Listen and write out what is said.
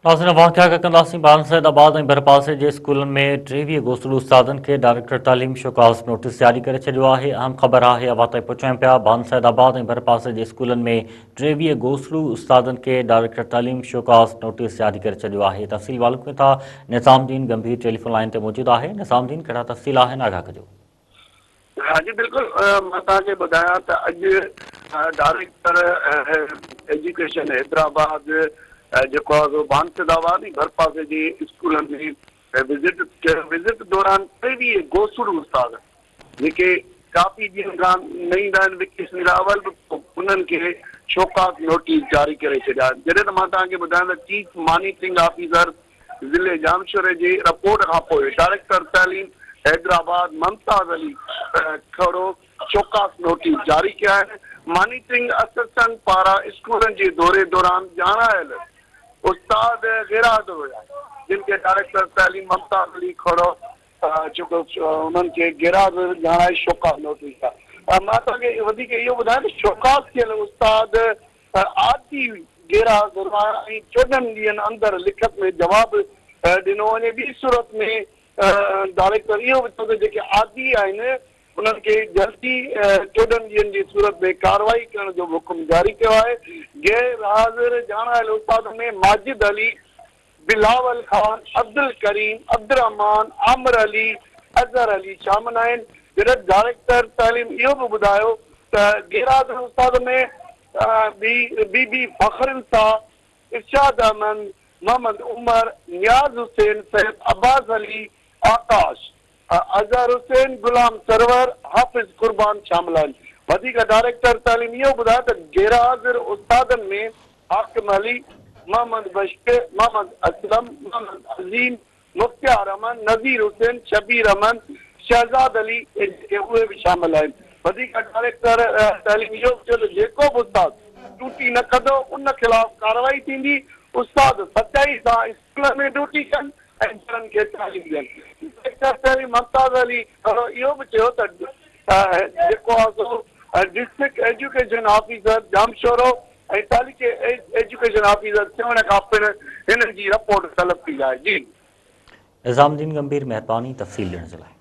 नाज़रीन वाक़िया कंदासीं ॿारनि सैदाबाद ऐं भरपासे जे स्कूलनि में 23 गोसलू उस्तादनि खे डायरेक्टर तालीम शोकाज़ नोटिस जारी करे छॾियो आहे। अहम ख़बर आहे अवा ताईं पहुचूं पिया। ॿारनि सैदाबाद ऐं भरपासे जे स्कूलनि में 23 गोसलू उस्तादनि खे डायरेक्टर तालीम शोकाज़ नोटिस जारी करे छॾियो आहे। तफ़सील मालूम कयूं था। निज़ामुद्दीन गंभीर टेलीफोन लाइन ते मौजूदु आहे। निज़ामुद्दीन, कहिड़ा तफ़सील आहिनि, आगाह कजो। हाँ जी बिल्कुल, मां तव्हांखे ॿुधायां त अॼु डायरेक्टर एजुकेशन हैदराबाद जेको आहे बांसदाबाद ऐं भरपासे जे स्कूलनि में विज़िट दौरान 23 गोसुड़ उस्ताद जेके काफ़ी ॾींहंनि खां न ईंदा आहिनि वेकेशन अवल बि उन्हनि खे शोकाज़ नोटिस जारी करे छॾिया। जॾहिं त मां तव्हांखे ॿुधायां त चीफ मॉनिटरिंग ऑफिसर ज़िले जामशोरे जे रिपोर्ट खां पोइ डायरेक्टर तालीम हैदराबाद मुमताज़ अली खड़ो शोकाज़ नोटिस जारी किया आहिनि। मॉनिटरिंग असिस्टेंट पारां स्कूलनि जे दौरे दौरान ॼाणायल उस्ताद गैरहाज़िर हुया, जिन खे डायरेक्टर तालीम मुमताज़ अली खड़ो जेको उन्हनि खे गैरहाज़िर ॼाणाए शोकाज़ नोटिस आहे। मां तव्हांखे वधीक इहो ॿुधायां त शोकाज़ थियल उस्ताद आदि गैरहाज़िर हुआ ऐं 14 ॾींहंनि अंदरि लिखत में जवाबु ॾिनो वञे। ॿी सूरत में डायरेक्टर इहो बि चयो त जेके आदि आहिनि उन्हनि खे जल्दी 14 ॾींहंनि जी सूरत में कार्रवाई करण जो हुकुम जारी कयो आहे। गैर हाज़िर ॼाणायल उस्ताद में माजिद अली, बिलावल ख़ान, अब्दुल करीम, अब्दुल रहमान, आमिर अली, अज़हर अली शामिल आहिनि। जॾहिं डायरेक्टर तालीम इहो बि ॿुधायो त गैर हाज़िर उस्ताद में बीबी फ़खरुन्निसा, इरशाद अहमद, मोहम्मद उमर, नियाज़ हुसैन, सैयद अब्बास अली, आकाश, अज़हर हुसैन, गुलाम सरवर, हाफ़िज़ कुर्बान शामिल आहिनि। वधीक डायरेक्टर तालीम इहो ॿुधायो त गैर हाज़िर उस्तादनि में हाकिम अली, मोहम्मद बशीर, मोहम्मद असलम, मोहम्मद अज़ीम, मुख्तियार अहमद, नज़ीर हुसैन, शबीर अहमद, शहज़ाद अली उहे बि शामिल आहिनि। वधीक डायरेक्टर तालीम इहो चयो त जेको बि उस्ताद ड्यूटी न कंदो उन ख़िलाफ़ कार्रवाई थींदी। उस्ताद सचाई सां स्कूल में ड्यूटी कनि ऐं ॿारनि खे तालीम ॾियनि। डायरेक्टर तालीम मुमताज़ अली इहो बि चयो त जेको आहे सो डिस्ट्रिक्ट एजुकेशन ऑफिसर जामशोरो ऐं तालीम एजुकेशन ऑफिसर थियण खां पिणु हिन जी रिपोर्ट तलब कई आहे। जी निज़ामुद्दीन गंभीर, महिरबानी तफ़सील ॾियण जे लाइ।